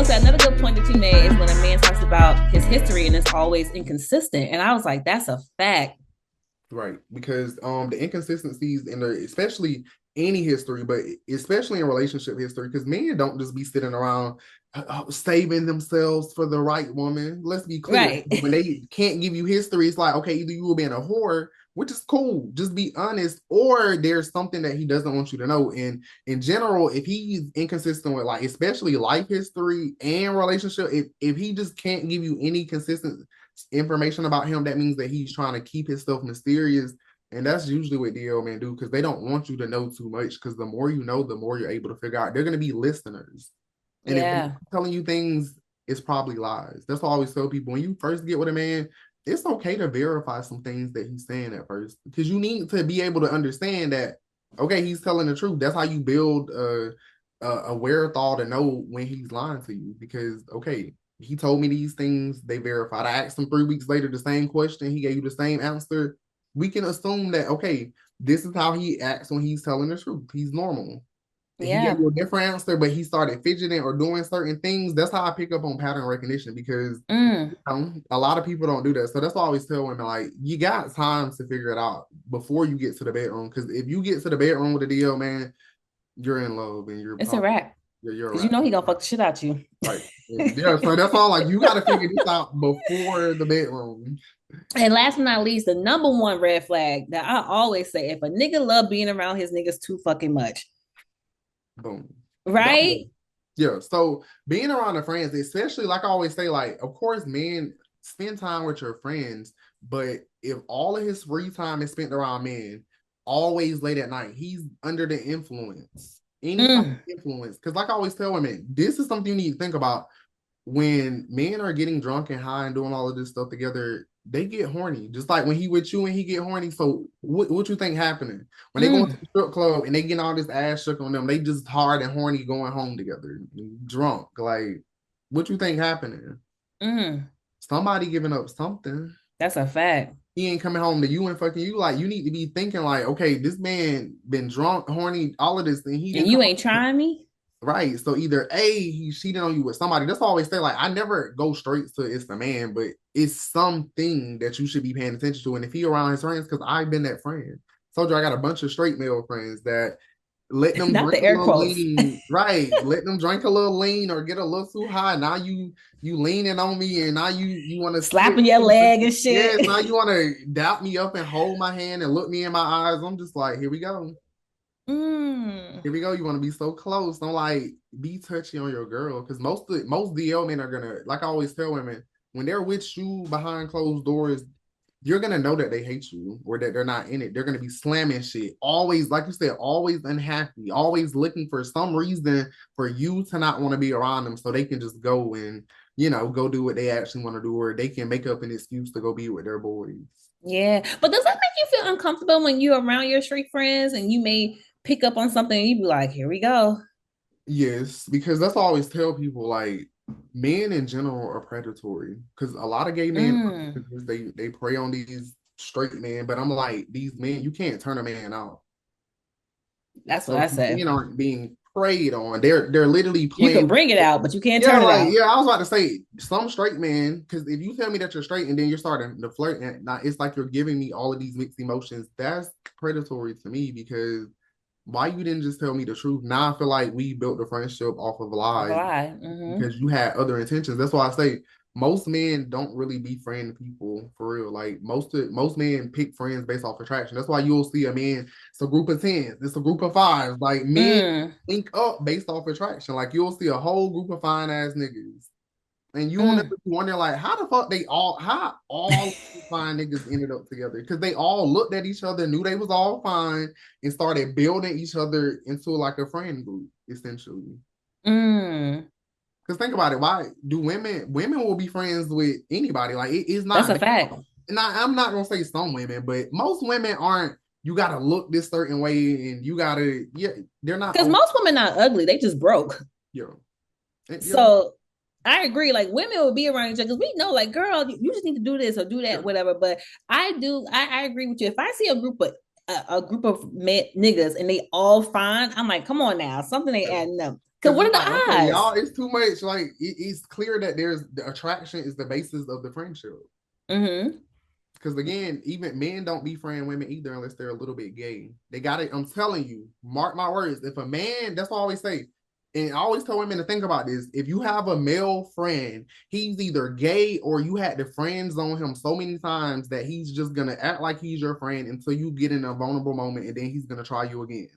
gonna say another good point that you made is when a man talks about his history and it's always inconsistent. And I was like, that's a fact. Right, because the inconsistencies in the especially any history, but especially in relationship history, because men don't just be sitting around saving themselves for the right woman. Let's be clear. Right. When they can't give you history, it's like, okay, either you will be in a whore, which is cool, just be honest, or there's something that he doesn't want you to know. And in general, if he's inconsistent with like especially life history and relationship, if he just can't give you any consistent information about him, that means that he's trying to keep himself mysterious. And that's usually what DL men do, because they don't want you to know too much, because the more you know, the more you're able to figure out. They're going to be listeners. And if they're Yeah. telling you things, it's probably lies. That's why I always tell people, when you first get with a man, it's okay to verify some things that he's saying at first, because you need to be able to understand that, okay, he's telling the truth. That's how you build a wherewithal to know when he's lying to you, because, okay, he told me these things, they verified. I asked him 3 weeks later the same question, he gave you the same answer. We can assume that, okay, this is how he acts when he's telling the truth. He's normal. If he gave Yeah. you a different answer, but he started fidgeting or doing certain things, that's how I pick up on pattern recognition, because Mm. a lot of people don't do that. So that's why I always tell women, like, you got time to figure it out before you get to the bedroom. Because if you get to the bedroom with a deal, man, you're in love, and you're It's a probably wrap. you're a Because you rat. know he gonna fuck the shit out you. Right. Yeah. So that's all. Like, you got to figure this out before the bedroom. And last but not least, the number one red flag that I always say, if a nigga love being around his niggas too fucking much, Boom. right? Yeah. So being around the friends, especially, like I always say, like, of course, men spend time with your friends, but if all of his free time is spent around men, always late at night, he's under the influence, any type Mm. of influence. Because, like I always tell women, this is something you need to think about. When men are getting drunk and high and doing all of this stuff together, they get horny. Just like when he with you and he get horny. So what you think happening? When they go into Mm. the strip club and they get all this ass shook on them, they just hard and horny going home together, drunk. Like, what you think happening? Mm. Somebody giving up something. That's a fact. He ain't coming home to you and fucking you. Like, you need to be thinking like, okay, this man been drunk, horny, all of this, and he And didn't you come ain't home. trying me? Right. So either A, he's cheating on you with somebody. That's why I always say, like, I never go straight to it's the man, but it's something that you should be paying attention to. And if he around his friends, because I've been that friend. Told you I got a bunch of straight male friends that let them Not drink the a air little quotes. lean, right? Let them drink a little lean or get a little too high. Now you leaning on me, and now you want to sit. Slapping your leg and shit. Yes, now you want to doubt me up and hold my hand and look me in my eyes. I'm just like, here we go. Mm. Here we go. You want to be so close. Don't like be touchy on your girl, because most DL men are gonna, like I always tell women, when they're with you behind closed doors, you're gonna know that they hate you or that they're not in it. They're gonna be slamming shit. Always, like you said, always unhappy, always looking for some reason for you to not want to be around them, so they can just go and go do what they actually want to do, or they can make up an excuse to go be with their boys. Yeah. But does that make you feel uncomfortable when you're around your street friends and you may pick up on something and you be like, here we go? Yes, because that's what I always tell people, like, men in general are predatory, because a lot of gay men Mm. they prey on these straight men, but I'm like, these men, you can't turn a man out. That's what So I say. men aren't being preyed on. They're literally You playing. can bring it out, but you can't Yeah, turn it like, out. yeah, I was about to say some straight men, because if you tell me that you're straight and then you're starting to flirt, and now it's like you're giving me all of these mixed emotions, that's predatory to me, because why you didn't just tell me the truth? Now I feel like we built the friendship off of Of a lies lie. Mm-hmm. because you had other intentions. That's why I say most men don't really befriend people for real. Like, most men pick friends based off attraction. That's why you'll see a man, it's a group of 10s, it's a group of 5s. Like, men Mm. link up based off attraction. Like, you'll see a whole group of fine ass niggas. And you will never Mm. wonder, like, how the fuck how all fine niggas ended up together? Because they all looked at each other, knew they was all fine, and started building each other into like a friend group, essentially. Mm. Because think about it, why do women will be friends with anybody? Like, it's That's not a that. fact. And I'm not gonna say some women, but most women aren't. You gotta look this certain way, and you gotta, yeah, they're not. Because Oh, most women not ugly, they just broke. yeah, yeah, So I agree. Like women will be around each other because we know, like, girl, you just need to do this or do yeah, that, whatever. But I do, I agree with you. If I see a group of niggas and they all fine, I'm like, come on now, something ain't yeah. adding up. Because Because what it's are like, the okay, odds? y'all, it's too much. Like, it's clear that there's the attraction is the basis of the friendship. Mm-hmm. Because again, even men don't befriend women either unless they're a little bit gay. They got it. I'm telling you, mark my words. If a man, that's what I always say, and I always tell women to think about this. If you have a male friend, he's either gay or you had to friend zone him so many times that he's just gonna act like he's your friend until you get in a vulnerable moment, and then he's gonna try you again.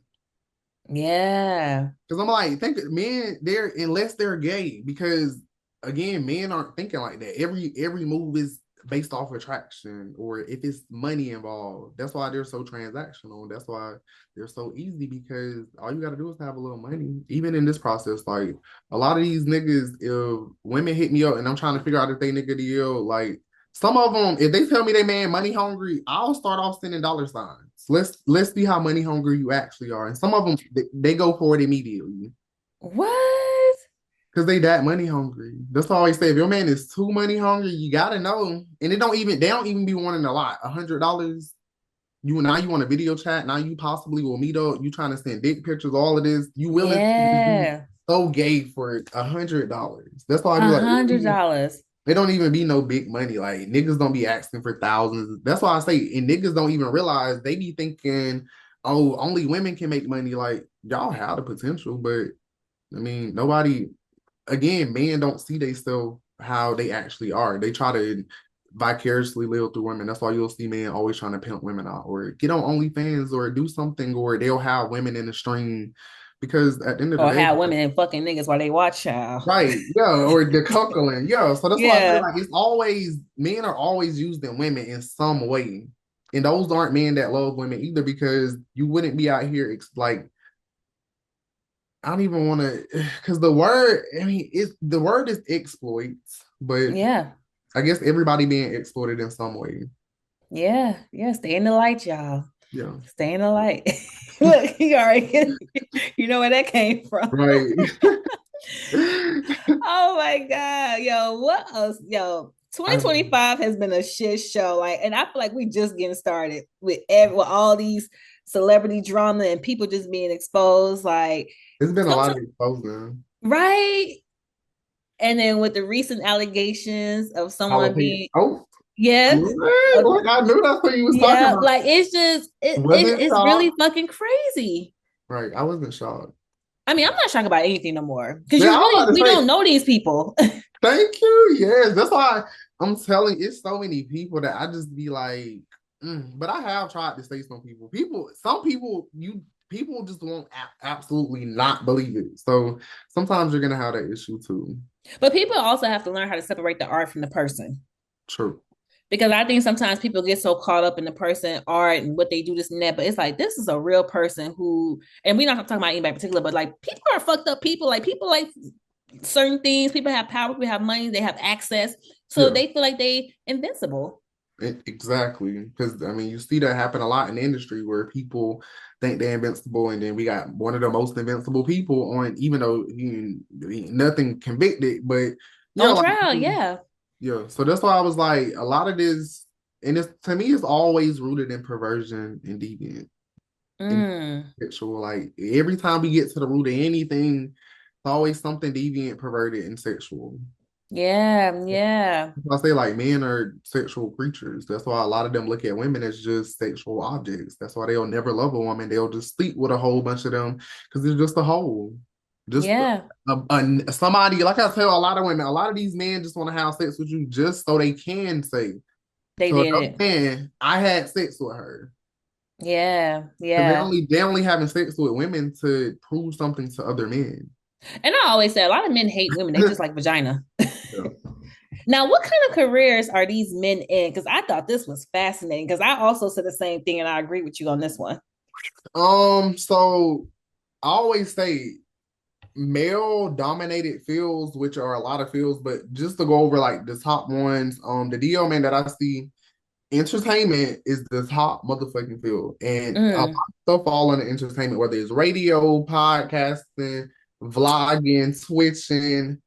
Yeah. Because I'm like, think men, they're unless they're gay, because again, men aren't thinking like that. Every move is based off attraction, or if it's money involved. That's why they're so transactional. That's why they're so easy, because all you gotta do is have a little money. Even in this process, like a lot of these niggas, if women hit me up and I'm trying to figure out if they nigga deal, like some of them, if they tell me they man money hungry, I'll start off sending dollar signs. Let's see how money hungry you actually are. And some of them they go for it immediately What? because they that money hungry. That's why I always say if your man is too money hungry, you gotta know. And they don't even be wanting a lot. $100. You want a video chat. Now you possibly will meet up. You trying to send dick pictures, all of this. You willing to be Yeah. so gay for $100. That's why I be a like, hundred dollars. they don't even be no big money. Like niggas don't be asking for thousands. That's why I say, and niggas don't even realize they be thinking, oh, only women can make money. Like y'all have the potential, but I mean, nobody. Again, men don't see themselves how they actually are. They try to vicariously live through women. That's why you'll see men always trying to pimp women out, or get on OnlyFans, or do something, or they'll have women in the stream. Because at the end of the Or day, have women and fucking niggas while they watch y'all. right, yeah, or the cuckolding, yeah. So that's why I say Yeah. like it's always men are always using women in some way, and those aren't men that love women either, because you wouldn't be out here like I don't even want to, because the word, I mean, the word is exploits, but Yeah. I guess everybody being exploited in some way. Yeah. Yeah. Stay in the light, y'all. Yeah, Stay in the light. Look, you already you know where that came from. right. Oh my God. Yo, what else? Yo, I, 2025 has been a shit show. Like, and I feel like we just getting started with with all these celebrity drama and people just being exposed. Like it's been a lot sometimes, of exposing. right? And then with the recent allegations of someone Jalapeno. being, Oh, yes, uh, like I knew that's what you was talking yeah, about. like it's just Wasn't it's really shocked. fucking crazy. Right, I wasn't shocked. I mean, I'm not shocked about anything no more because Yeah, I was about to we say don't know these people. thank you. Yes, that's why I'm telling. It's so many people that I just be like, but I have tried to say some people. Some people, people just won't absolutely not believe it. So sometimes you're gonna have that issue too. But people also have to learn how to separate the art from the person. True. Because I think sometimes people get so caught up in the person art and what they do, this and that. But it's like this is a real person who, and we're not talking about anybody in particular, but like people are fucked up people. Like people like certain things. People have power. People have money. They have access. So Yeah. they feel like they invincible. Exactly. Because I mean, you see that happen a lot in the industry where people think they're invincible, and then we got one of the most invincible people on, even though nothing convicted, but yeah, On like trial, yeah. yeah. So that's why I was like, a lot of this, and it's to me, it's always rooted in perversion and deviant and Mm, sexual. Like every time we get to the root of anything, it's always something deviant, perverted, and sexual. yeah, yeah, I say like men are sexual creatures. That's why a lot of them look at women as just sexual objects. That's why they'll never love a woman. They'll just sleep with a whole bunch of them because it's just a hole. Just yeah. somebody, like I tell a lot of women, a lot of these men just want to have sex with you just so they can say They to did another it. man, I had sex with her. Yeah, Because yeah. they only having sex with women to prove something to other men. And I always say a lot of men hate women. They just like vagina. Yeah. Now, what kind of careers are these men in? Because I thought this was fascinating. Because I also said the same thing, and I agree with you on this one. So I always say male dominated fields, which are a lot of fields, but just to go over like the top ones, the DO man that I see, entertainment is the top motherfucking field. And a lot of Mm. stuff fall under entertainment, whether it's radio, podcasting, vlogging, twitching,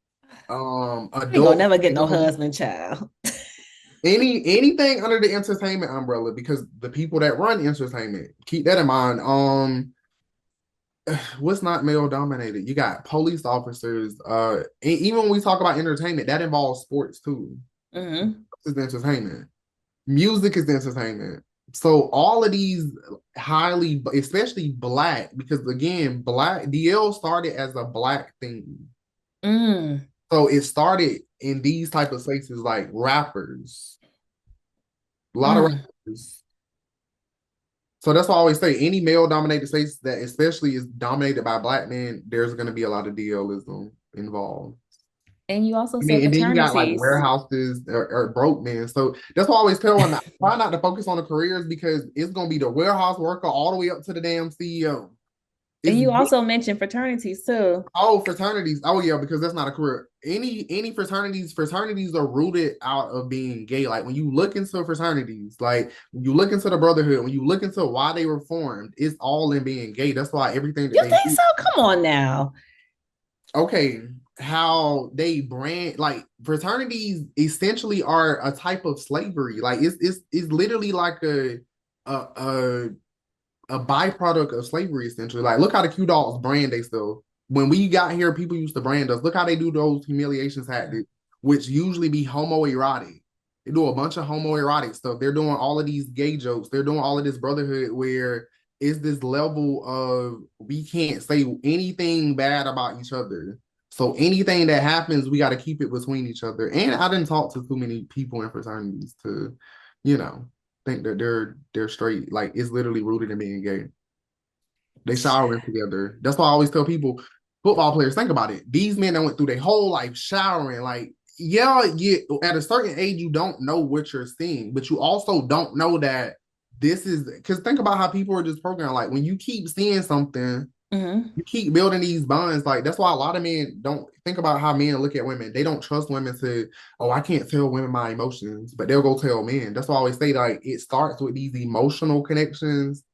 I ain't gonna adult never get no film, husband, child. anything under the entertainment umbrella, because the people that run entertainment, keep that in mind. what's not male dominated? You got police officers. Even when we talk about entertainment, that involves sports too. Mm-hmm. It's entertainment. Music is entertainment. So all of these highly, especially black, because again, black DL started as a black thing. Mm. So it started in these type of spaces like rappers, a lot of Mm. rappers. So that's why I always say any male dominated space that especially is dominated by black men, there's going to be a lot of DLism involved. And you also And said then you got like fraternities. warehouses or broke men. So that's why I always tell women try not to focus on the careers because it's gonna be the warehouse worker all the way up to the damn CEO. And It's you also mentioned fraternities too. all fraternities. Oh yeah, because that's not a career. Any fraternities are rooted out of being gay. Like when you look into fraternities, like when you look into the brotherhood, when you look into why they were formed, it's all in being gay. That's why everything that You they think do. so? Come on now. Okay, how they brand like fraternities essentially are a type of slavery. Like it's literally like a a a byproduct of slavery essentially. Like look how the Q-Dogs brand they still. When we got here, people used to brand us. Look how they do those humiliations tactics, which usually be homoerotic. They do a bunch of homoerotic stuff. They're doing all of these gay jokes. They're doing all of this brotherhood where it's this level of we can't say anything bad about each other. So anything that happens, we got to keep it between each other. And I didn't talk to too many people in fraternities to, you know, think that they're straight. Like it's literally rooted in being gay. They showering together. That's why I always tell people, football players, think about it. These men that went through their whole life showering, like, yeah, at a certain age, you don't know what you're seeing, but you also don't know that this is because think about how people are just programmed. Like when you keep seeing something, Mm-hmm. you keep building these bonds. Like that's why a lot of men don't think about how men look at women. They don't trust women to, oh, I can't tell women my emotions, but they'll go tell men. That's why I always say like it starts with these emotional connections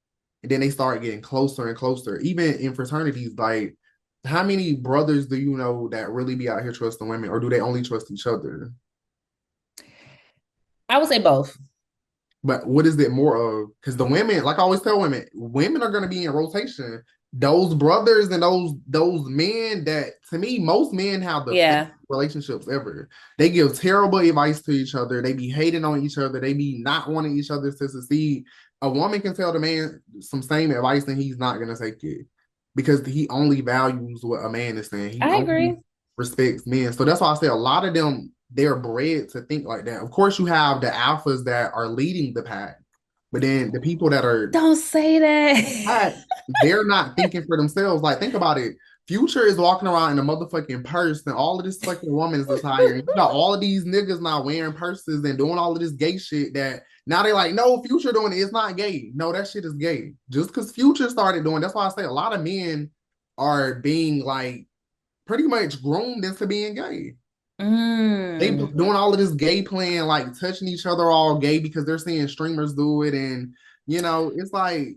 and then they start getting closer and closer. Even in fraternities, like how many brothers do you know that really be out here trusting women, or do they only trust each other? I would say both. But what is it more of? Because the women, like I always tell women, women are going to be in rotation. Those brothers and those men that, to me, most men have the best Yeah, relationships ever. They give terrible advice to each other. They be hating on each other. They be not wanting each other to succeed. A woman can tell the man some same advice and he's not going to take it because he only values what a man is saying. He I only agree. respects men. So that's why I say a lot of them they're bred to think like that. Of course, you have the alphas that are leading the pack, but then the people that are Don't say that. pack, they're not thinking for themselves. Like, think about it. Future is walking around in a motherfucking purse, and all of this fucking woman's attire. And you got all of these niggas now wearing purses and doing all of this gay shit that now they're like, no, Future doing it. It's not gay. No, that shit is gay. Just because Future started doing, that's why I say a lot of men are being like pretty much groomed into being gay. They Mm. doing all of this gay playing, like touching each other all gay because they're seeing streamers do it, and it's like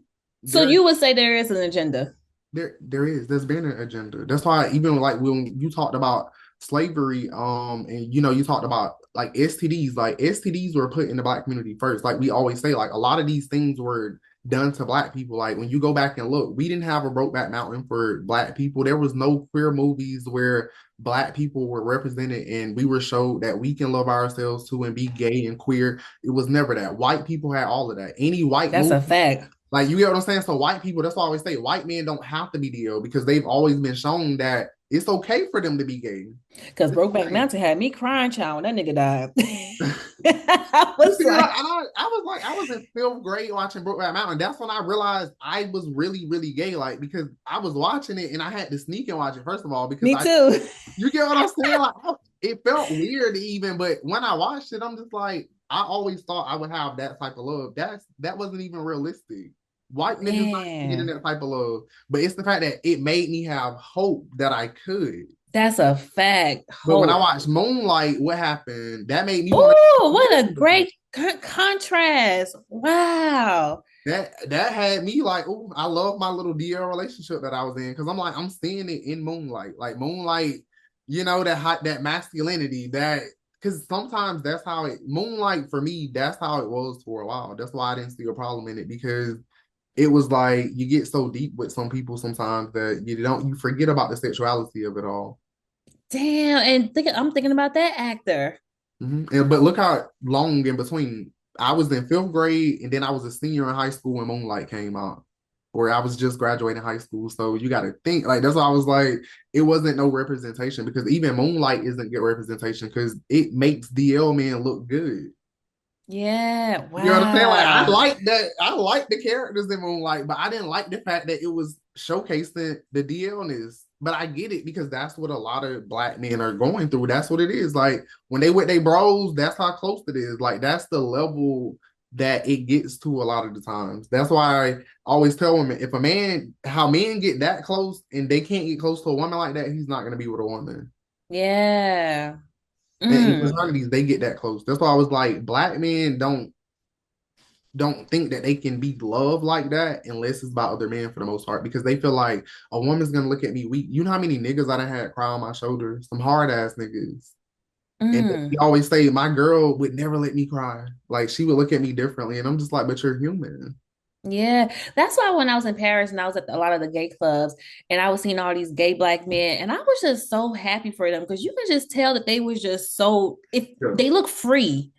So there, you would say there is an agenda. there's been an agenda. That's why even like when you talked about slavery, and you talked about like STDs were put in the black community first. Like we always say, like a lot of these things were done to black people. Like when you go back and look, we didn't have a Brokeback Mountain for black people. There was no queer movies where black people were represented and we were showed that we can love ourselves too and be gay and queer. It was never that. White people had all of that. Any white That's a movie, fact. like you get what I'm saying? So white people, that's why I always say white men don't have to be DL because they've always been shown that it's okay for them to be gay. Because It's Brokeback okay. Mountain had me crying, child, when that nigga died. I You was see, like, I was in fifth grade watching Brokeback Mountain. That's when I realized I was really, really gay, like because I was watching it and I had to sneak and watch it first of all because me too. you get what I'm saying? Like it felt weird even, but when I watched it, I'm just like, I always thought I would have that type of love. That wasn't even realistic. White niggas not getting Man, that type of love, but it's the fact that it made me have hope that I could. that's a fact. But when I Hope. watched Moonlight, what happened? That made me want Oh, what a to. great contrast. Wow. That had me like, oh, I love my little DL relationship that I was in because I'm like, I'm seeing it in Moonlight, like Moonlight, that hot that masculinity that because sometimes that's how Moonlight for me, that's how it was for a while. That's why I didn't see a problem in it because it was like you get so deep with some people sometimes that you forget about the sexuality of it all. Damn, and I'm thinking about that actor. But look how long in between. I was in fifth grade, and then I was a senior in high school when Moonlight came out, or I was just graduating high school. So you got to think like that's why I was like, it wasn't no representation because even Moonlight isn't good representation because it makes DL man look good. Yeah, You know what I'm saying? Like I wow. like that. I like the characters in Moonlight, but I didn't like the fact that it was showcasing the DLness. But I get it because that's what a lot of black men are going through. That's what it is. Like when they with their bros, that's how close it is. Like that's the level that it gets to a lot of the times. That's why I always tell women if a man, how men get that close and they can't get close to a woman like that, he's not going to be with a woman. Yeah. And in Mm. fraternities, they get that close. That's why I was like, black men don't think that they can be loved like that unless it's by other men for the most part because they feel like a woman's gonna look at me weak. You know how many niggas I done had cry on my shoulder? Some hard ass niggas. And he Mm. always say my girl would never let me cry. Like she would look at me differently. And I'm just like, but you're human. Yeah, that's why when I was in Paris and I was at a lot of the gay clubs and I was seeing all these gay black men and I was just so happy for them because you could just tell that they was just so if Yeah. they look free.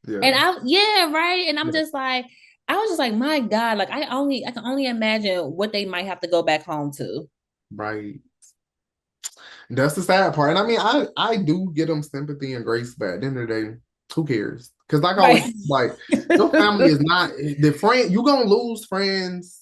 Yeah. And yeah, right. And I'm Yeah. just like, I was just like, my God, like I can only imagine what they might have to go back home to. Right. That's the sad part. And I mean, I do get them sympathy and grace, but at the end of the day, who cares? Because like I always Right. like your family is not the friend. You're gonna lose friends,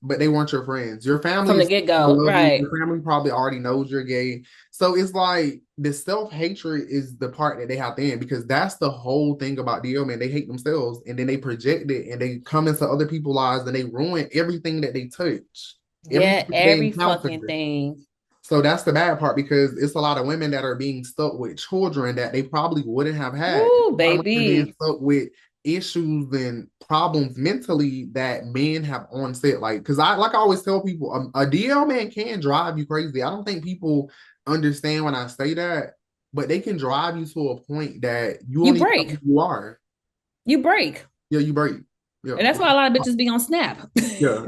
but they weren't your friends. Your family From the is gonna get-go. love you. Right. Your family probably already knows you're gay. So it's like the self-hatred is the part that they have to end because that's the whole thing about DL man. They hate themselves and then they project it and they come into other people's lives and they ruin everything that they touch, everything Yeah, that they every encounter. fucking thing. So that's the bad part because it's a lot of women that are being stuck with children that they probably wouldn't have had. Woo, A lot of women being baby. stuck with issues and problems mentally that men have on set. Like, because I always tell people, a DL man can drive you crazy. I don't think people understand when I say that, but they can drive you to a point that you You don't even know break. who you are. You break. Yeah, you break. Yeah, And that's why a lot of bitches be on Snap. yeah.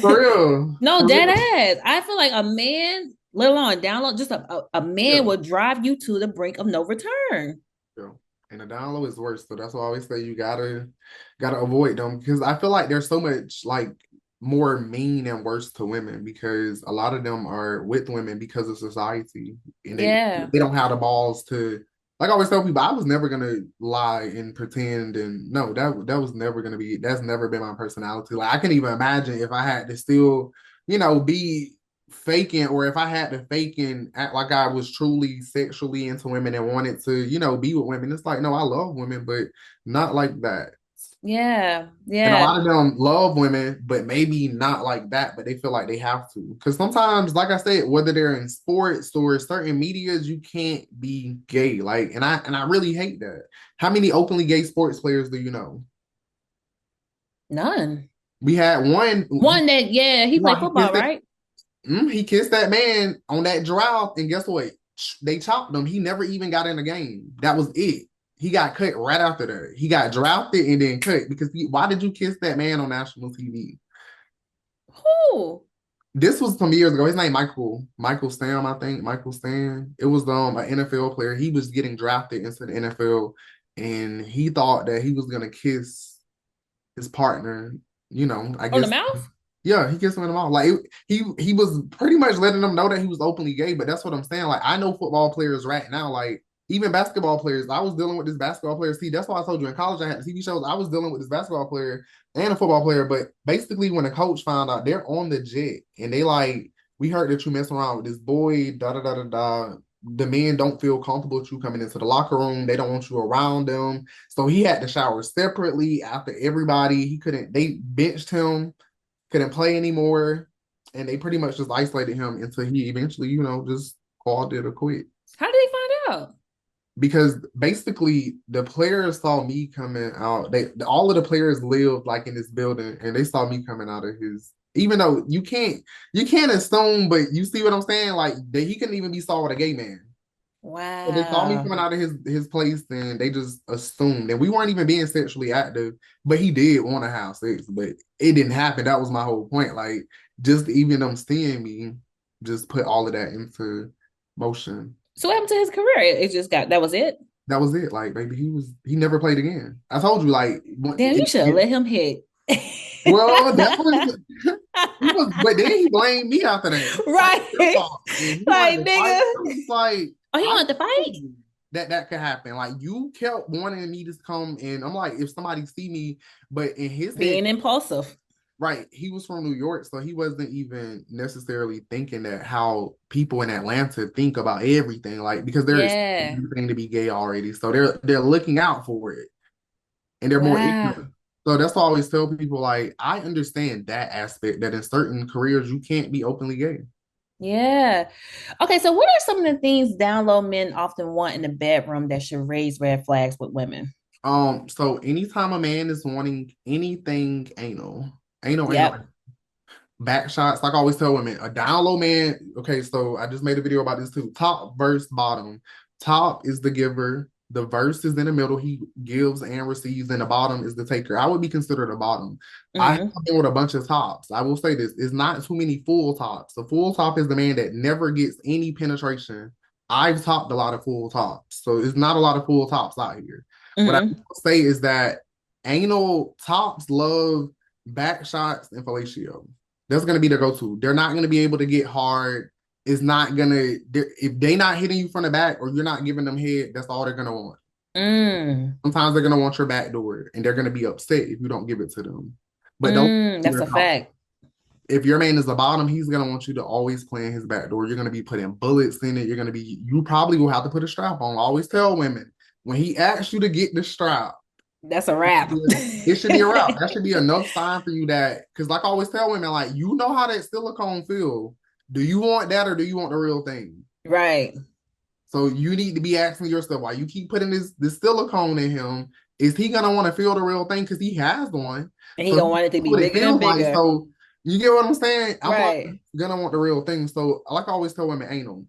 For real. No, For dead real. ass. I feel like a man, let alone download, just a man Yeah. will drive you to the brink of no return. Yeah. And the down low is worse. So that's why I always say you gotta avoid them because I feel like there's so much like more mean and worse to women because a lot of them are with women because of society and Yeah. they don't have the balls to like I always tell people I was never gonna lie and pretend and no that was never gonna be that's never been my personality. Like I can even imagine if I had to still, be faking or if I had to fake and act like I was truly sexually into women and wanted to, be with women. It's like, no, I love women, but not like that. Yeah. And a Yeah. lot of them love women, but maybe not like that, but they feel like they have to. Because sometimes, like I said, whether they're in sports or certain medias, you can't be gay. Like, and I really hate that. How many openly gay sports players do you know? None. We had one. One that, yeah, he played He football, kissed that. right? He kissed that man on that drought, and guess what? They chopped him. He never even got in the game. That was it. He got cut right after that. He got drafted and then cut because why did you kiss that man on national TV? Who? This was some years ago. His name Michael Stam, I think. Michael Stam. It was an NFL player. He was getting drafted into the NFL, and he thought that he was gonna kiss his partner. I On the guess mouth? yeah, he kissed him in the mouth. Like he was pretty much letting them know that he was openly gay. But that's what I'm saying. Like I know football players right now. Like even basketball players. I was dealing with this basketball player. See, that's why I told you in college I had TV shows. I was dealing with this basketball player and a football player. But basically, when the coach found out, they're on the jet and they like, we heard that you messing around with this boy. Da da da da da. The men don't feel comfortable with you coming into the locker room. They don't want you around them. So he had to shower separately after everybody. He couldn't. They benched him couldn't play anymore, and they pretty much just isolated him until he eventually, just called it a quit. How did they find out? Because basically, the players saw me coming out. All of the players lived like in this building, and they saw me coming out of his. Even though you can't assume, but you see what I'm saying? Like he couldn't even be saw with a gay man. So they saw me Wow. coming out of his place and they just assumed that we weren't even being sexually active, but he did want to have sex, but it didn't happen. That was my whole point. Like just even them seeing me just put all of that into motion. So what happened to his career? It just got that was it. That was it. Like baby, he never played again. I told you, like Damn, you should have let him hit. well, that was he was, but then he blamed me after that. He was like, it's your Right. fault. And he wanted Like, to fight. nigga. I was like, Oh, he I wanted to told fight? you that could happen. Like you kept wanting me to come, and I'm like, if somebody see me, but in his head, Being impulsive. right, he was from New York, so he wasn't even necessarily thinking that how people in Atlanta think about everything, like because they're expecting Yeah. everything to be gay already, so they're looking out for it, and they're more Wow. ignorant. So that's why I always tell people, like, I understand that aspect that in certain careers you can't be openly gay. Yeah. Okay, so what are some of the things down low men often want in the bedroom that should raise red flags with women? So anytime a man is wanting anything anal, Yep. back shots, like I always tell women, a down low man, okay, so I just made a video about this too. Top verse bottom. Top is the giver, the verse is in the middle, he gives and receives, and the bottom is the taker. I would be considered a bottom. I have Hmm. been with a bunch of tops. I will say this, it's not too many full tops. The full top is the man that never gets any penetration. I've topped a lot of full tops, so it's not a lot of full tops out here. What I Hmm. will say is that anal tops love back shots and fellatio. That's gonna be the go-to. They're not gonna be able to get hard. It's not gonna if they not hitting you from the back or you're not giving them head. That's all they're gonna want. Mm. Sometimes they're gonna want your back door, and they're gonna be upset if you don't give it to them. But don't Mm. That's a fact. if your man is the bottom, he's gonna want you to always play in his back door. You're gonna be putting bullets in it. You probably will have to put a strap on. I always tell women when he asks you to get the strap, That's a wrap. it should be a route. That should be enough sign for you that, because like I always tell women, like, you know how that silicone feel. Do you want that or do you want the real thing? Right. So you need to be asking yourself why you keep putting this silicone in him. Is he gonna want to feel the real thing? Because he has one. And he So he gonna want it to knows be what it bigger and feels like. bigger. So you get what I'm saying? I'm like Right. gonna want the real thing. So like I always tell women, anal.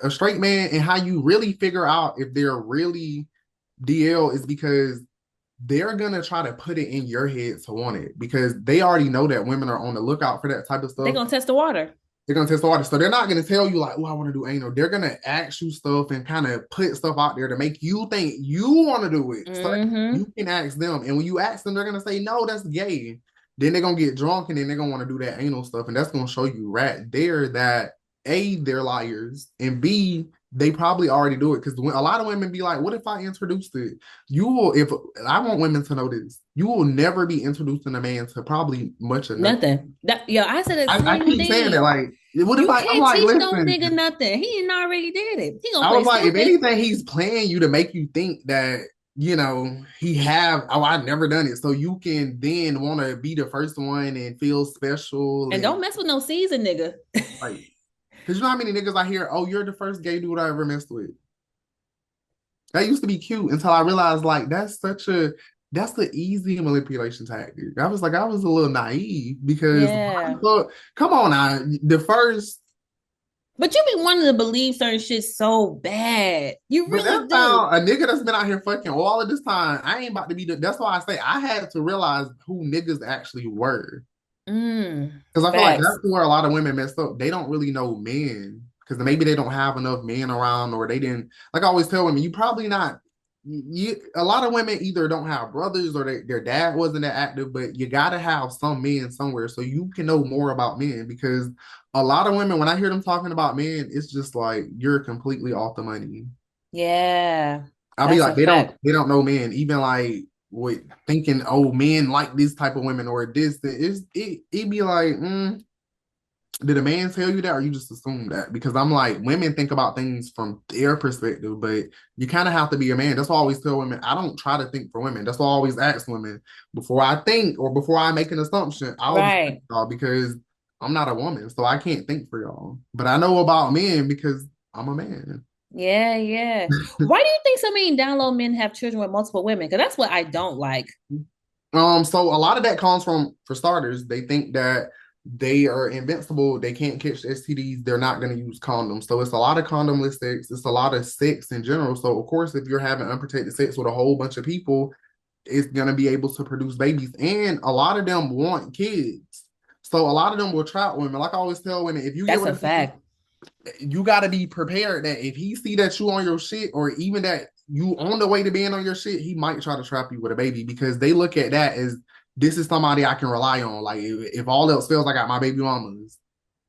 A straight man and how you really figure out if they're really DL is because they're gonna try to put it in your head to want it because they already know that women are on the lookout for that type of They're stuff. gonna test the water. They're gonna test the water, so they're not gonna tell you like, "Oh, I want to do anal." They're gonna ask you stuff and kind of put stuff out there to make you think you want to do it, so that you Hmm. can ask them. And when you ask them, they're gonna say, "No, that's gay." Then they're gonna get drunk and then they're gonna want to do that anal stuff, and that's gonna show you right there that A, they're liars, and B, they probably already do it because a lot of women be like, "What if I introduced it?" You will. If I want women to know this, you will never be introducing a man to probably much of nothing. Nothing. That yeah, I said the I same keep saying that, thing. like, what if You I'm can't like, teach no listen, nigga nothing. He didn't already did it. He gonna I play was like, if stupid. anything, he's playing you to make you think that, he have, oh, I've never done it. So you can then want to be the first one and feel special And and don't mess with no season nigga. like, because you know how many niggas I hear, oh, you're the first gay dude I ever messed with. That used to be cute until I realized like that's the easy manipulation tactic. I was a little naive because I Yeah. thought, come on now, the first. But you be wanting to believe certain shit so bad. You But really that do. found a nigga that's been out here fucking all of this time. I ain't about to be that's why I say I had to realize who niggas actually were. Because I feel like Facts. that's where a lot of women messed up. They don't really know men. Because maybe they don't have enough men around, or they didn't. Like I always tell women, you probably not. A lot of women either don't have brothers or their dad wasn't that active, but you gotta have some men somewhere so you can know more about men. Because a lot of women, when I hear them talking about men, it's just like you're completely off the money. Yeah. I'll be That's like, a fact. they don't know men. Even like with thinking, oh, men like this type of women or this, it be like, did a man tell you that or you just assume that? Because I'm like, women think about things from their perspective, but you kind of have to be a man. That's why I always tell women, I don't try to think for women. That's why I always ask women before I think or before I make an assumption, I'll just think Right. y'all because I'm not a woman, so I can't think for y'all. But I know about men because I'm a man. Yeah, yeah. Why do you think so many down low men have children with multiple women? Because that's what I don't like. So a lot of that comes from, for starters, they think that they are invincible. They can't catch STDs. They're not going to use condoms. So it's a lot of condomless sex. It's a lot of sex in general. So of course, if you're having unprotected sex with a whole bunch of people, it's going to be able to produce babies. And a lot of them want kids. So a lot of them will trap women. Like I always tell women, if you get That's with a a man, fact. you got to be prepared that if he see that you on your shit, or even that you on the way to being on your shit, he might try to trap you with a baby, because they look at that as, this is somebody I can rely on. Like if all else fails, I got my baby mamas.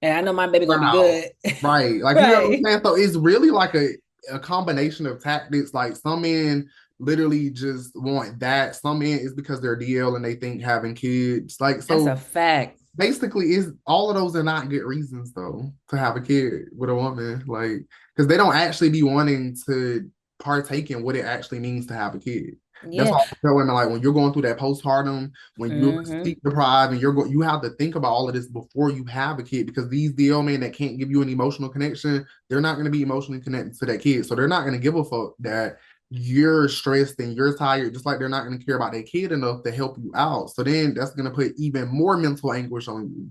And I know my baby gonna be Wow. good. Right. Like, you know what I'm Right. saying? So it's really like a combination of tactics. Like some men literally just want that. Some men is because they're DL and they think having kids. Like, That's a so fact. basically is all of those are not good reasons though to have a kid with a woman. Like, because they don't actually be wanting to partake in what it actually means to have a kid. That's Yeah. why I tell women, like, when you're going through that postpartum, when you're Mm-hmm. sleep deprived, and you have to think about all of this before you have a kid, because these DL men that can't give you an emotional connection, they're not going to be emotionally connected to that kid, so they're not going to give a fuck that you're stressed and you're tired, just like they're not going to care about their kid enough to help you out. So then that's going to put even more mental anguish on you.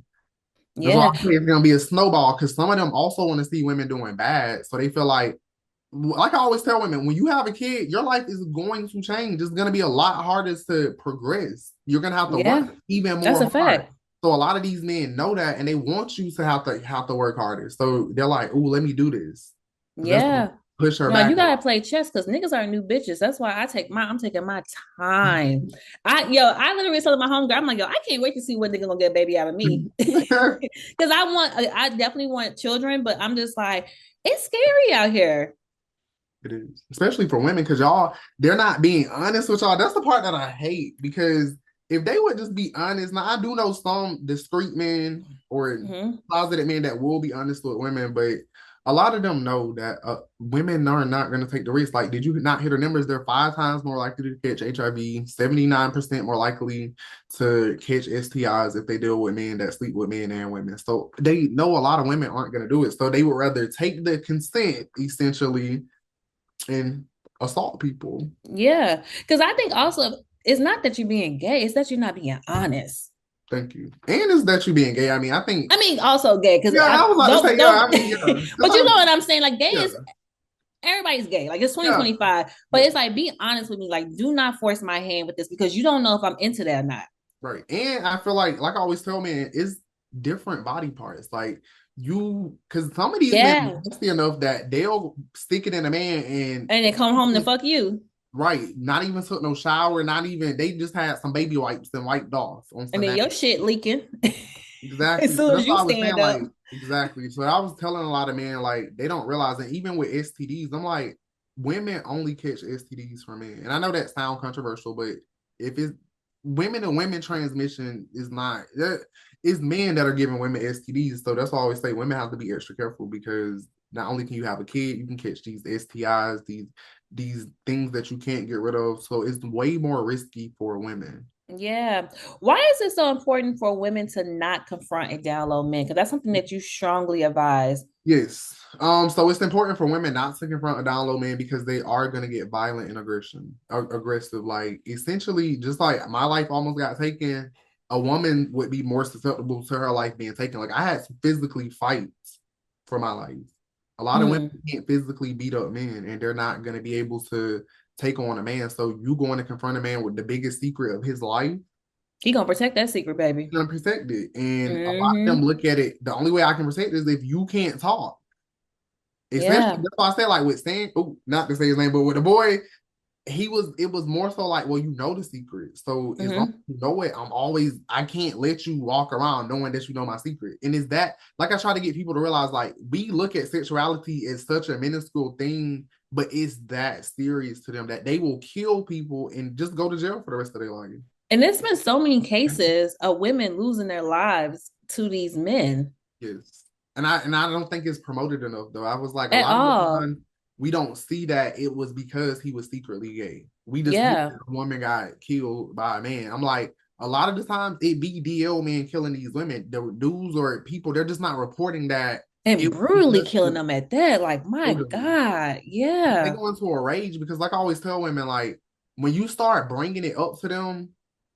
That's why Yeah. I say it's going to be a snowball, because some of them also want to see women doing bad, so they feel like I always tell women, when you have a kid, your life is going to change. It's going to be a lot harder to progress. You're going to have to Yeah. work even That's a more hard. fact. So a lot of these men know that, and they want you to have to work harder. So they're like, "Ooh, let me do this," because that's going to Yeah. push her No, you back. gotta play chess because niggas are new bitches. That's why I'm taking my time. I literally told my homegirl, I'm like, yo, I can't wait to see what nigga gonna get a baby out of me. Because I definitely want children, but I'm just like, it's scary out here. It is, especially for women, because they're not being honest with y'all. That's the part that I hate, because if they would just be honest, now I do know some discreet men or Hmm. closeted men that will be honest with women, but a lot of them know that women are not going to take the risk. Like, did you not hear the numbers? They're 5 times more likely to catch HIV, 79% more likely to catch STIs if they deal with men that sleep with men and women. So they know a lot of women aren't going to do it. So they would rather take the consent, essentially, and assault people. Yeah. Because I think also it's not that you're being gay, it's that you're not being honest. Thank you. And is that you being gay? I mean, I think, I mean, also gay, because yeah, I I was about to say, don't yeah, I don't mean, yeah. but you know what I'm saying? Like gay Yeah, is everybody's gay. Like it's yeah, 2025. But yeah, it's like be honest with me. Like, do not force my hand with this because you don't know if I'm into that or not. right. And I feel like I always tell men, it's different body parts. Like, because some of these men Yeah. are nasty enough that they'll stick it in a man and, And then come home to fuck you. right, not even took no shower, not even, they just had some baby wipes and wiped off on And some. then your shit leaking as Exactly. So soon as that's you why I was saying, stand like, up. exactly. So I was telling a lot of men, like, they don't realize that even with STDs, I'm like, women only catch STDs from men. And I know that sounds controversial, but if it's women to women transmission is not, it's men that are giving women STDs. So that's why I always say women have to be extra careful, because not only can you have a kid, you can catch these STIs, these things that you can't get rid of. So it's way more risky for women. Yeah. Why is it so important for women to not confront and down low men? Because that's something that you strongly advise. Yes. So it's important for women not to confront a down low man, because they are gonna get violent and aggressive. Like, essentially, just like my life almost got taken, a woman would be more susceptible to her life being taken. Like, I had to physically fight for my life. A lot of women Mm. can't physically beat up men, and they're not gonna be able to take on a man. So you going to confront a man with the biggest secret of his life, He gonna protect that secret, baby. gonna protect it. And a lot of them Hmm. look at it, the only way I can protect it is if you can't talk. Especially, Yeah. that's why I said, like, with Stan, oh, not to say his name, but with the boy, it was more so like, well, you know the secret. So as long Hmm. as you know it, I can't let you walk around knowing that you know my secret. And is that, like, I try to get people to realize, like, we look at sexuality as such a minuscule thing, but it's that serious to them that they will kill people and just go to jail for the rest of their life. And there's been so many cases of women losing their lives to these men Yes. And I don't think it's promoted enough though. I was like, a at lot of the all. time we don't see that it was because he was secretly gay. We just hear Yeah. that a woman got killed by a man. I'm like, a lot of the times it be DL men killing these women. The dudes or people, they're just not reporting that And it was brutally because killing them at that. Like, my elderly. God. They Yeah. go into a rage, because like I always tell women, like, when you start bringing it up to them,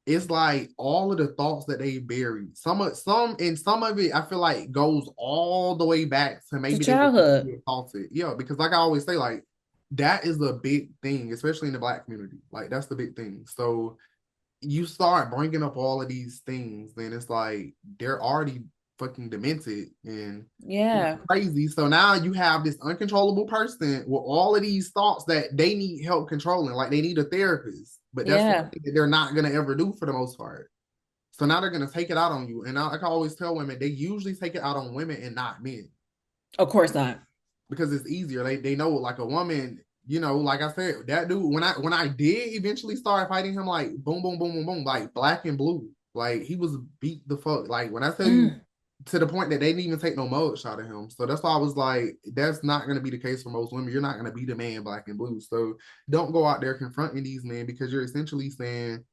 it's like all of the thoughts that they bury. Some of it, I feel like goes all the way back to To maybe they were childhood. sexually assaulted. Yeah, because like I always say, like that is a big thing, especially in the Black community. Like that's the big thing. So you start bringing up all of these things, then it's like they're already fucking demented and Yeah. crazy. So now you have this uncontrollable person with all of these thoughts that they need help controlling, like they need a therapist. But that's one Yeah. thing that they're not gonna ever do for the most part. So now they're gonna take it out on you. And I always tell women, they usually take it out on women and not men Of course not. because it's easier. They know like a woman, like I said, that dude when I did eventually start fighting him, like boom, boom, boom, boom, boom, like black and blue. Like he was beat the fuck. Like when I tell you Mm. to the point that they didn't even take no mug shot of him. So that's why I was like, that's not gonna be the case for most women. You're not gonna be the man black and blue. So don't go out there confronting these men because you're essentially saying,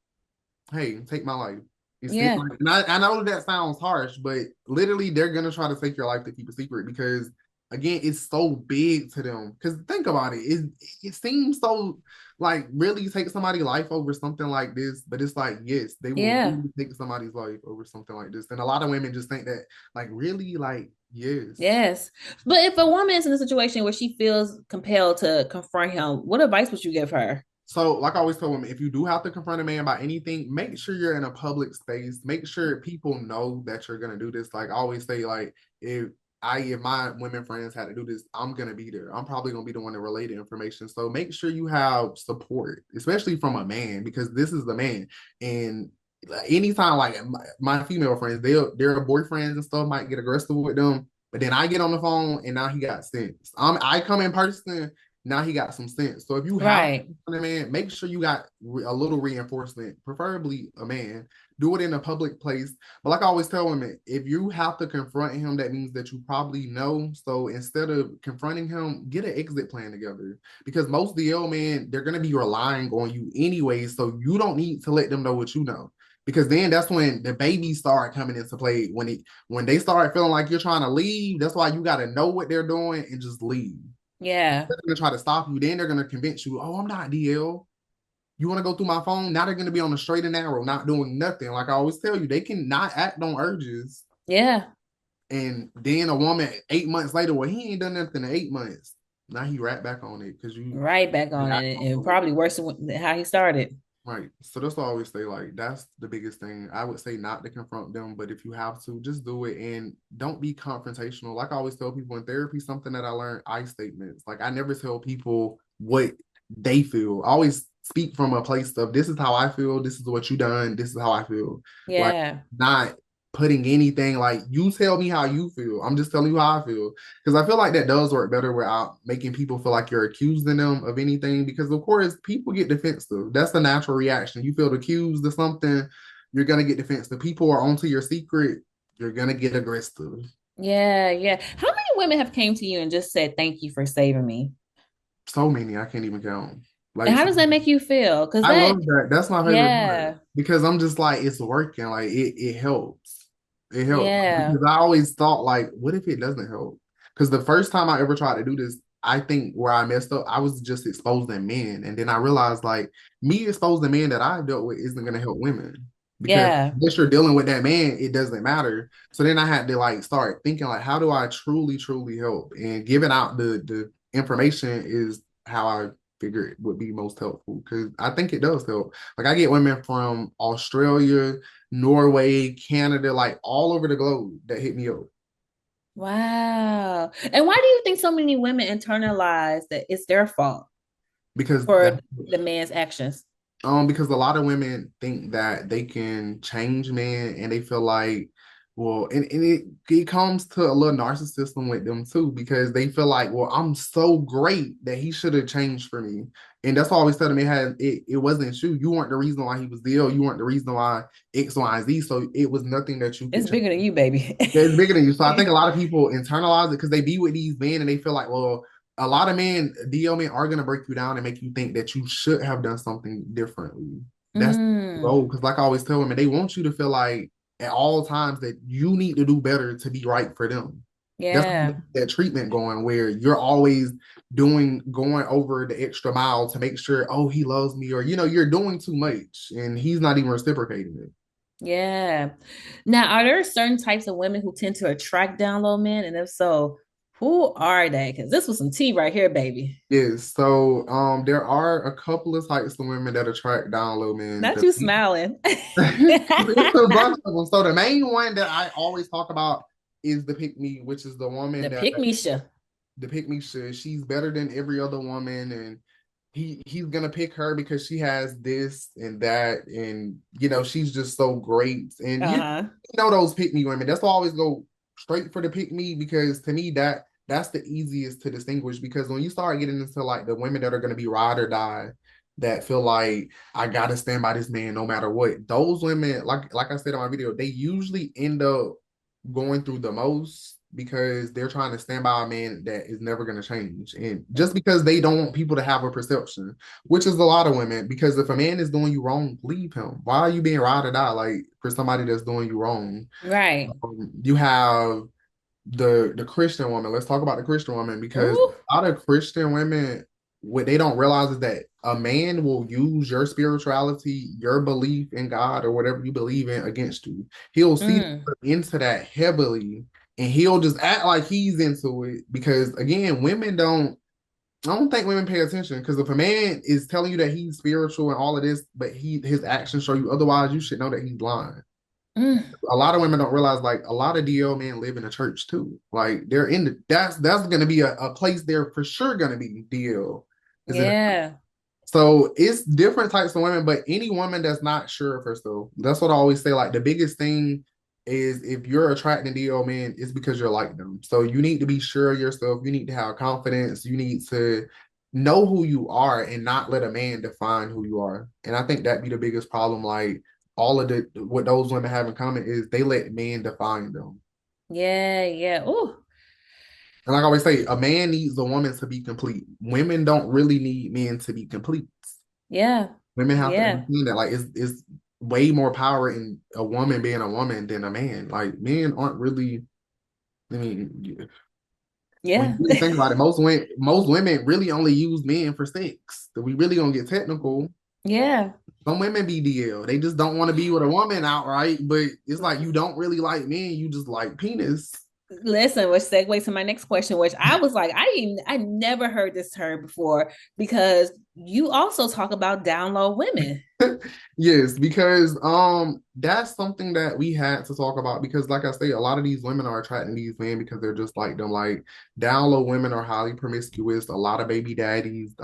hey, take my life. Yeah. And I know that sounds harsh, but literally they're gonna try to take your life to keep a secret because again, it's so big to them. Because think about it, it seems so like really take somebody's life over something like this, but it's like yes, they will Yeah. really take somebody's life over something like this. And a lot of women just think that like really like yes. Yes. But if a woman is in a situation where she feels compelled to confront him, what advice would you give her? So, like I always tell women, if you do have to confront a man about anything, make sure you're in a public space. Make sure people know that you're gonna do this. Like I always say, like if my women friends had to do this, I'm gonna be there. I'm probably gonna be the one to relay the information. So make sure you have support, especially from a man, because this is the man. And anytime, like my female friends, their boyfriends and stuff might get aggressive with them, but then I get on the phone and now he got sense. I come in person now he got some sense. So if you have Right. a man, make sure you got a little reinforcement, preferably a man. Do it in a public place. But like I always tell women, if you have to confront him, that means that you probably know. So instead of confronting him, get an exit plan together. Because most DL men, they're gonna be relying on you anyway. So you don't need to let them know what you know. Because then that's when the babies start coming into play. When they start feeling like you're trying to leave, that's why you gotta know what they're doing and just leave. Yeah. They're gonna try to stop you. Then they're gonna convince you, oh, I'm not DL. You want to go through my phone? Now they're gonna be on the straight and narrow, not doing nothing. Like I always tell you, they can not act on urges. Yeah. And then a woman 8 months later, well, he ain't done nothing in 8 months. Now he right back on it because Right back you on act it. on And probably worse than how he started. right. So that's why I always say, like, that's the biggest thing. I would say not to confront them, but if you have to, just do it and don't be confrontational. Like I always tell people in therapy, something that I learned, I statements. Like I never tell people what they feel. I always speak from a place of this is how I feel, this is what you done, this is how I feel. Like Yeah. not putting anything like you tell me how you feel. I'm just telling you how I feel. Because I feel like that does work better without making people feel like you're accusing them of anything. Because of course, people get defensive. That's the natural reaction. You feel accused of something, you're gonna get defensive. People are onto your secret, you're gonna get aggressive. Yeah. Yeah. How many women have came to you and just said, thank you for saving me? So many, I can't even count. And Like how so, does that make you feel? Because I that, love that. That's my favorite part yeah. because I'm just like it's working. Like it helps. It helps Yeah. because I always thought like, what if it doesn't help? Because the first time I ever tried to do this, I think where I messed up, I was just exposing men, and then I realized like me exposing men that I dealt with isn't going to help women because Yeah. unless you're dealing with that man, it doesn't matter. So then I had to like start thinking like, how do I truly, truly help? And giving out the information is how I figure it would be most helpful because I think it does help. Like I get women from Australia, Norway, Canada, like all over the globe that hit me up Wow. And why do you think so many women internalize that it's their fault because for that the man's actions? because a lot of women think that they can change men and they feel like well and it comes to a little narcissism with them too because they feel like well I'm so great that he should have changed for me and that's why I always tell them it wasn't you weren't the reason why he was ill, you weren't the reason why X Y and Z, so it was nothing that you could It's change. bigger than you, baby. Yeah, it's bigger than you. So I think a lot of people internalize it because they be with these men and they feel like, well, a lot of men, DL men are gonna break you down and make you think that you should have done something differently. That's the Mm, goal. Because like I always tell women, they want you to feel like at all times that you need to do better to be right for them. That's Yeah. that treatment going where you're always going over the extra mile to make sure, oh, he loves me, or you're doing too much and he's not even reciprocating it. Yeah. Now, are there certain types of women who tend to attract down low men? And if so, who are they? Because this was some tea right here, baby. Yes, so there are a couple of types of women that attract down low men. Not you smiling. It's a bunch of them. So the main one that I always talk about is the pick me, which is the woman The that pick me show. the pick me should. She's better than every other woman, and he's gonna pick her because she has this and that, and she's just so great. And Uh-huh. those pick me women. That's why I always go straight for the pick me because to me that's the easiest to distinguish because when you start getting into like the women that are gonna be ride or die, that feel like I gotta stand by this man no matter what. Those women, like I said in my video, they usually end up going through the most because they're trying to stand by a man that is never going to change. And just because they don't want people to have a perception, which is a lot of women, because if a man is doing you wrong, leave him. Why are you being ride or die like for somebody that's doing you wrong? Right. You have the Christian woman. Let's talk about the Christian woman because Ooh. a lot of Christian women, what they don't realize is that a man will use your spirituality, your belief in God or whatever you believe in against you. He'll see Mm. into that heavily and he'll just act like he's into it because again, I don't think women pay attention because if a man is telling you that he's spiritual and all of this, but his actions show you otherwise, you should know that he's lying. Mm. A lot of women don't realize like a lot of DL men live in a church too. Like they're in that's gonna be a place there for sure gonna be DL. Is in Yeah. so it's different types of women, but any woman that's not sure of herself, that's what I always say. Like the biggest thing is if you're attracting DL men, it's because you're like them. So you need to be sure of yourself. You need to have confidence. You need to know who you are and not let a man define who you are. And I think that'd be the biggest problem. Like all of the what those women have in common is they let men define them. Yeah. Yeah. Ooh. And like I always say, a man needs a woman to be complete. Women don't really need men to be complete. Yeah. Women have to Yeah. understand that like it's way more power in a woman being a woman than a man. Like men aren't really. I mean, when Yeah. you really think about it, most women really only use men for sex. If we really gonna get technical, Yeah. some women be DL. They just don't want to be with a woman outright. But it's like you don't really like men. You just like penis. Listen, which segues to my next question, which I was like, I never heard this term before because you also talk about down low women. Yes, because that's something that we had to talk about because like I say, a lot of these women are attracting these men because they're just like them. Like down low women are highly promiscuous. A lot of baby daddies,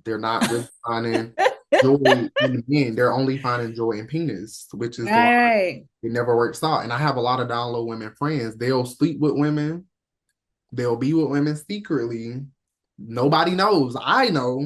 they're not really finding joy in men. They're only finding joy in penis, which is why Right. it never works out. And I have a lot of down low women friends. They'll sleep with women, they'll be with women secretly. Nobody knows. I know.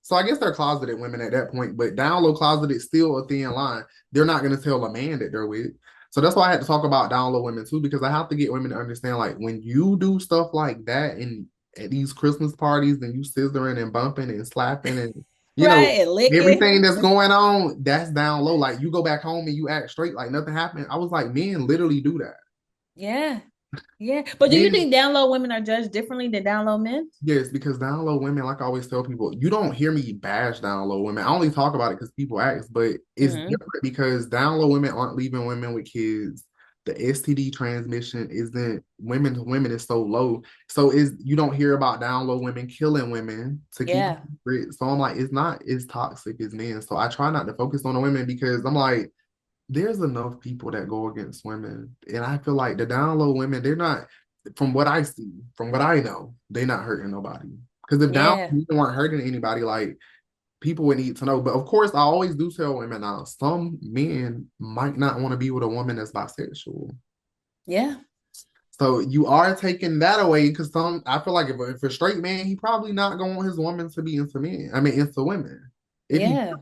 So I guess they're closeted women at that point, but down low closeted is still a thin line. They're not going to tell a man that they're with. So that's why I had to talk about down low women too, because I have to get women to understand like when you do stuff like that and at these Christmas parties and you scissoring and bumping and slapping and you know Right. And licking. everything that's going on, that's down low. Like you go back home and you act straight like nothing happened. I was like, men literally do that. Yeah. Yeah. But do you Men think down low women are judged differently than down low men? Yes, because down low women, like I always tell people, you don't hear me bash down low women. I only talk about it because people ask, but it's Mm-hmm. different because down low women aren't leaving women with kids. The STD transmission isn't women to women is so low. So is you don't hear about down low women killing women to keep Yeah. it. So I'm like, it's not as toxic as men. So I try not to focus on the women because I'm like, there's enough people that go against women. And I feel like the down low women, they're not, from what I see, from what I know, they're not hurting nobody. Because if down Yeah. low women weren't hurting anybody, like people would need to know. But of course, I always do tell women now, some men might not want to be with a woman that's bisexual. Yeah. So you are taking that away because I feel like if a straight man, he probably not going to want his woman to be into men. I mean, into women. If he, Yeah.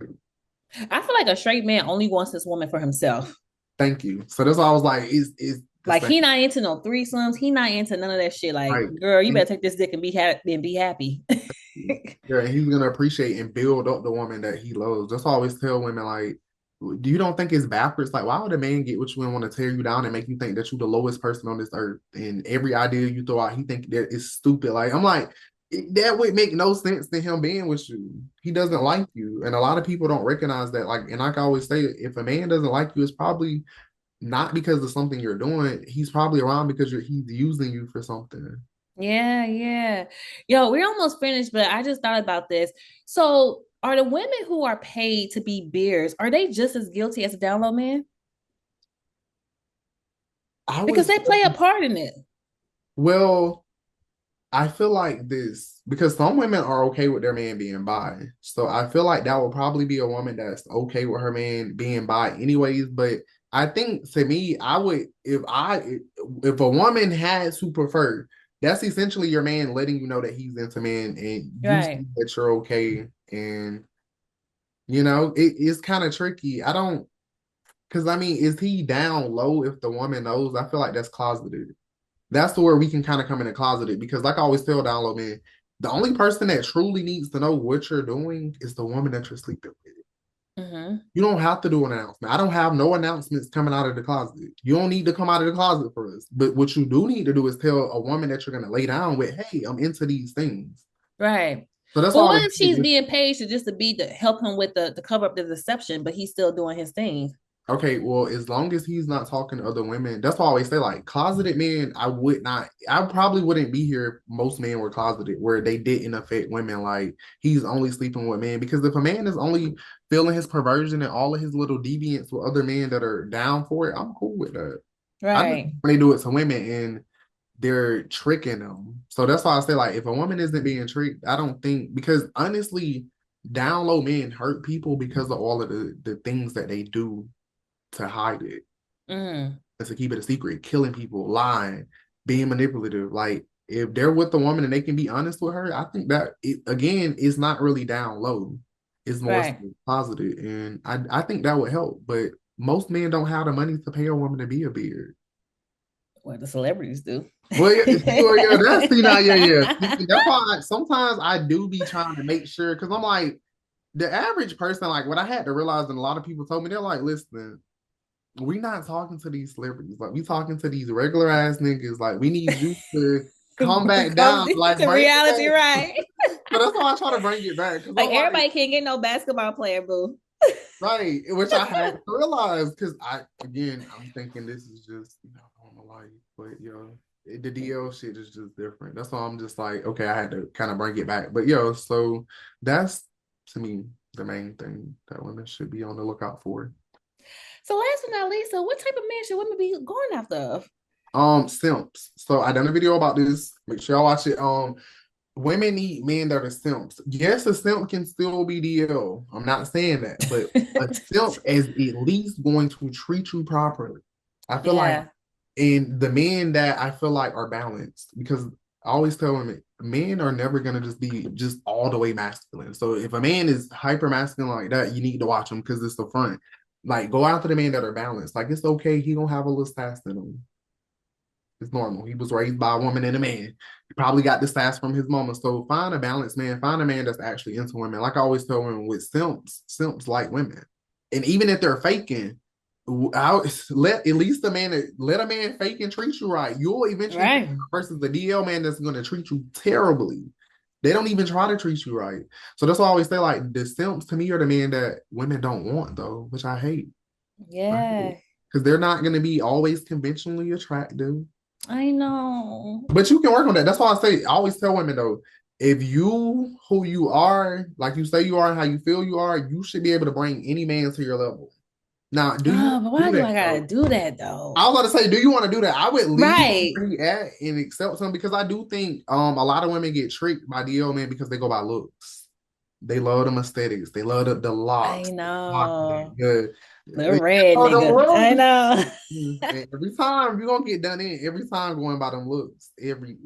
I feel like a straight man only wants this woman for himself. thank you. So that's why I was like, is the Like same. he not into no threesomes. He not into none of that shit. Like, Right. girl, you better take this dick and be happy. Yeah, he's gonna appreciate and build up the woman that he loves. That's why I always tell women like Do you don't think it's backwards? Like, why would a man get what you want to tear you down and make you think that you're the lowest person on this earth? And every idea you throw out, he think that is stupid. Like, I'm like, that would make no sense to him being with you. He doesn't like you. And a lot of people don't recognize that. Like, and like I always say, if a man doesn't like you, it's probably not because of something you're doing. He's probably around because he's using you for something. Yeah, yeah. Yo, we're almost finished, but I just thought about this. So, are the women who are paid to be beers, are they just as guilty as the download man? I Because was, they play a part in it. well, I feel like this because some women are okay with their man being bi. So I feel like that would probably be a woman that's okay with her man being bi anyways. But I think to me, I would if a woman has who prefer, that's essentially your man letting you know that he's into men and you see Right. that you're okay. And it's kind of tricky. I don't because I mean, is he down low if the woman knows? I feel like that's closeted. That's where we can kind of come in and closet it because, like I always tell download man, the only person that truly needs to know what you're doing is the woman that you're sleeping with. Mm-hmm. You don't have to do an announcement. I don't have no announcements coming out of the closet. You don't need to come out of the closet for us. But what you do need to do is tell a woman that you're going to lay down with, hey, I'm into these things. Right. So that's But all. what if she's being paid to just to be to help him with the cover up the deception, but he's still doing his thing? Okay, well, as long as he's not talking to other women, that's why I always say, like, closeted men, I probably wouldn't be here if most men were closeted, where they didn't affect women. Like, he's only sleeping with men. Because if a man is only feeling his perversion and all of his little deviance with other men that are down for it, I'm cool with that. I just Right. when they do it to women and they're tricking them. So that's why I say, like, if a woman isn't being tricked, I don't think, because honestly, down low men hurt people because of all of the things that they do to hide it Mm. and to keep it a secret, killing people, lying, being manipulative. Like if they're with the woman and they can be honest with her, I think that it again is not really down low. It's more so Right. positive. And I think that would help. But most men don't have the money to pay a woman to be a beard. Well, the celebrities do. Well, yeah, well, yeah, that's yeah. That's why sometimes I do be trying to make sure because I'm like the average person, like what I had to realize, and a lot of people told me, they're like, listen, we not talking to these celebrities. Like we talking to these regular ass niggas. Like we need you to come back Come down. Like to bring it reality, back. right? So that's why I try to bring it back. Cause Like I'm like, everybody can't get no basketball player, boo. right. Which I had to realize because I'm thinking this is just, normal life. But the DL shit is just different. That's why I'm just like, okay, I had to kind of bring it back. But so that's to me the main thing that women should be on the lookout for. So last but not least, so what type of man should women be going after? Simps. So I done a video about this. Make sure y'all watch it. Women need men that are simps. Yes, a simp can still be DL. I'm not saying that, but a simp is at least going to treat you properly. I feel like, Yeah. and the men that I feel like are balanced because I always tell women, men are never gonna just be just all the way masculine. So if a man is hyper masculine like that, you need to watch him because it's the front. Like go after the men that are balanced. Like it's okay. He don't have a little sass in him. It's normal. He was raised by a woman and a man. He probably got this sass from his mama. So find a balanced man. Find a man that's actually into women. Like I always tell women with simps like women. And even if they're faking, let at least let a man fake and treat you right. You'll eventually Right. versus the DL man that's going to treat you terribly. They don't even try to treat you right. So that's why I always say like the simps to me are the men that women don't want though, which I hate. Yeah. Because they're not going to be always conventionally attractive. I know. But you can work on that. That's why I always tell women though, if you who you are, like you say you are and how you feel you are, you should be able to bring any man to your level. Now, do you Oh, but do why do that I gotta though? do that though? I was about to say, do you want to do that? I would leave Right. where he at and accept him because I do think a lot of women get tricked by DL men because they go by looks. They love them aesthetics. They love the I locks, know. the Little red nigga. I know. every time you're gonna get done in every time going by them looks every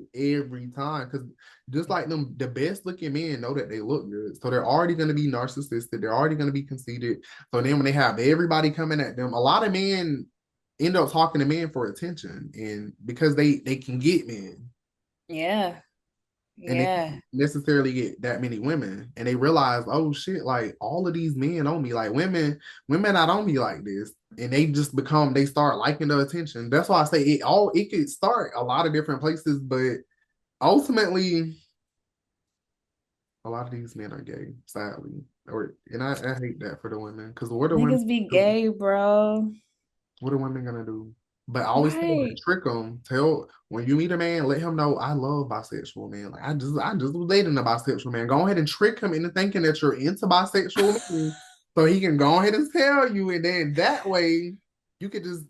time because just like them the best looking men know that they look good so they're already going to be narcissistic, they're already going to be conceited, so then when they have everybody coming at them, a lot of men end up talking to men for attention and because they can get men. Yeah. and they Yeah. don't necessarily get that many women, and they realize, oh shit, like all of these men on me, like women not on me like this, and they just become, they start liking the attention. That's why I say it could start a lot of different places, but ultimately, a lot of these men are gay, sadly, and I hate that for the women, because what are women Niggas be do? gay, bro. What are women gonna do? But I always tell them, Right. trick them. Tell when you meet a man, let him know I love bisexual men. Like I just was dating a bisexual man. Go ahead and trick him into thinking that you're into bisexual men, so he can go ahead and tell you, and then that way you could just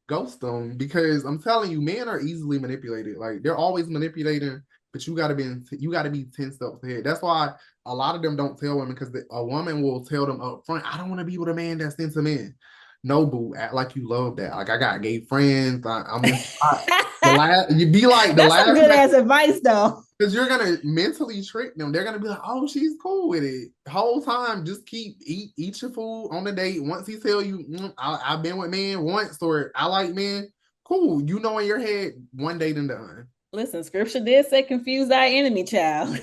ghost them. Because I'm telling you, men are easily manipulated. Like they're always manipulating, but you gotta be 10 steps ahead. That's why a lot of them don't tell women, because a woman will tell them up front, I don't want to be with a man that's into men. No, boo, act like you love that. Like I got gay friends. The last you be like the That's some last good ass advice, though. because you're gonna mentally trick them. They're gonna be like, oh, she's cool with it. The whole time, just eat your food on the date. Once he tell you, I've been with men once, or I like men, cool. You know in your head, one date and done. Listen, scripture did say confuse thy enemy, child.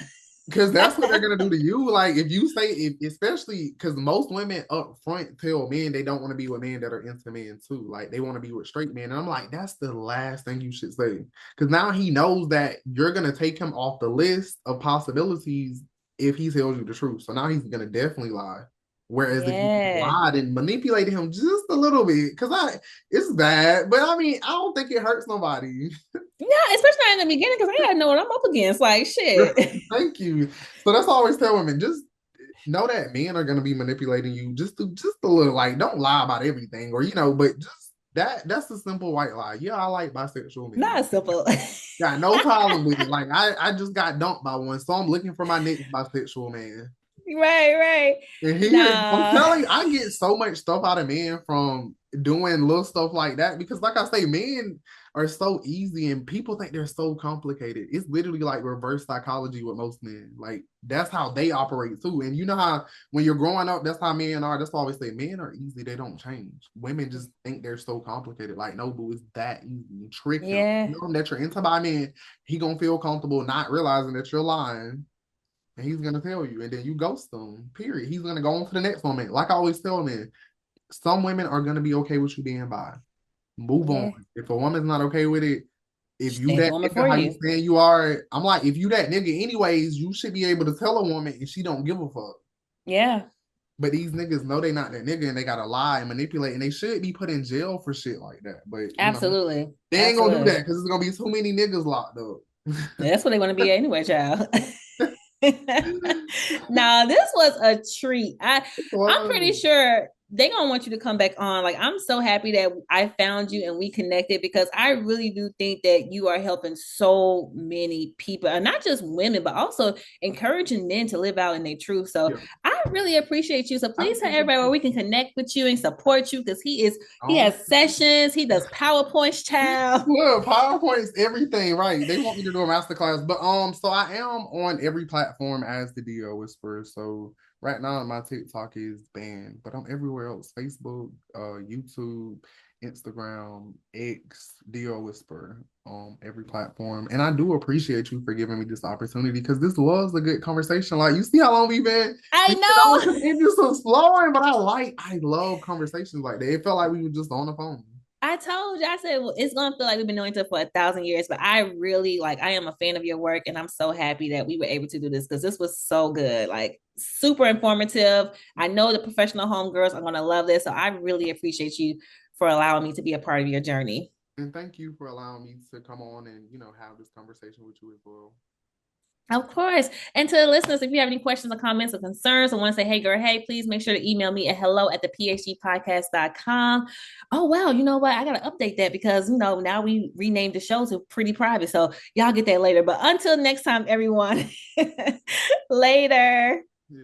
Because that's what they're gonna do to you. Like if you say, especially because most women up front tell men they don't want to be with men that are into men too. Like they want to be with straight men. And I'm like, that's the last thing you should say. Because now he knows that you're gonna take him off the list of possibilities if he tells you the truth. So now he's gonna definitely lie. Whereas if you Yeah. lied and manipulated him just a little bit, because it's bad, but I mean, I don't think it hurts nobody. Yeah, especially not in the beginning, because I gotta know what I'm up against. Like shit. Thank you. So that's all I always tell women. Just know that men are gonna be manipulating you just a little, like don't lie about everything, or but just that's a simple white lie. Yeah, I like bisexual men. Not simple. Got no problem with it. Like I just got dumped by one, so I'm looking for my next bisexual man. Right, right. And I'm Nah. telling you, I get so much stuff out of men from doing little stuff like that, because, like I say, men are so easy and people think they're so complicated. It's literally like reverse psychology with most men. Like, that's how they operate too. And you know how when you're growing up, that's how men are. That's why I always say men are easy. They don't change. Women just think they're so complicated. Like, no, boo, it's that easy. You trick him. Yeah. You know that you're into by men. He gonna feel comfortable not realizing that you're lying, and he's gonna tell you, and then you ghost him. Period. He's gonna go on to the next woman. Like I always tell men, some women are gonna be okay with you being bi. Move on. Yeah. If a woman's not okay with it, if She you ain't the that woman nigga, for how you you. saying you are, I'm like, if you that nigga anyways, you should be able to tell a woman and she don't give a fuck. Yeah. But these niggas know they not that nigga, and they gotta lie and manipulate, and they should be put in jail for shit like that. But Absolutely. they ain't gonna do that Absolutely. because it's gonna be too many niggas locked up. That's what they want to be anyway, child. Now, this was a treat. I'm pretty Well, sure they gonna want you to come back on. Like, I'm so happy that I found you and we connected, because I really do think that you are helping so many people, and not just women, but also encouraging men to live out in their truth. So yeah, I really appreciate you. So I please tell appreciate everybody where you. we can connect with you and support you, because he Um, has sessions, he does PowerPoints, child. Well, PowerPoint's everything, right? They want me to do a masterclass, but so I am on every platform as the DO Whisperer. So right now my TikTok is banned, but I'm everywhere else: Facebook, YouTube, Instagram, X, DO Whisperer, every platform. And I do appreciate you for giving me this opportunity, because this was a good conversation. Like, you see how long we've been. I know. It just was flowing, but I love conversations like that. It felt like we were just on the phone. I told you, I said, well, it's gonna feel like we've been knowing each other for 1,000 years, but I really like, I am a fan of your work, and I'm so happy that we were able to do this, because this was so good, like super informative. I know the professional homegirls are gonna love this, so I really appreciate you for allowing me to be a part of your journey. And thank you for allowing me to come on and, have this conversation with you as well. Of course. And to the listeners, if you have any questions or comments or concerns, or want to say, hey, girl, hey, please make sure to email me at hello@thephgpodcast.com. Oh, wow. You know what? I got to update that, because, now we renamed the show to Pretty Private. So y'all get that later. But until next time, everyone, later.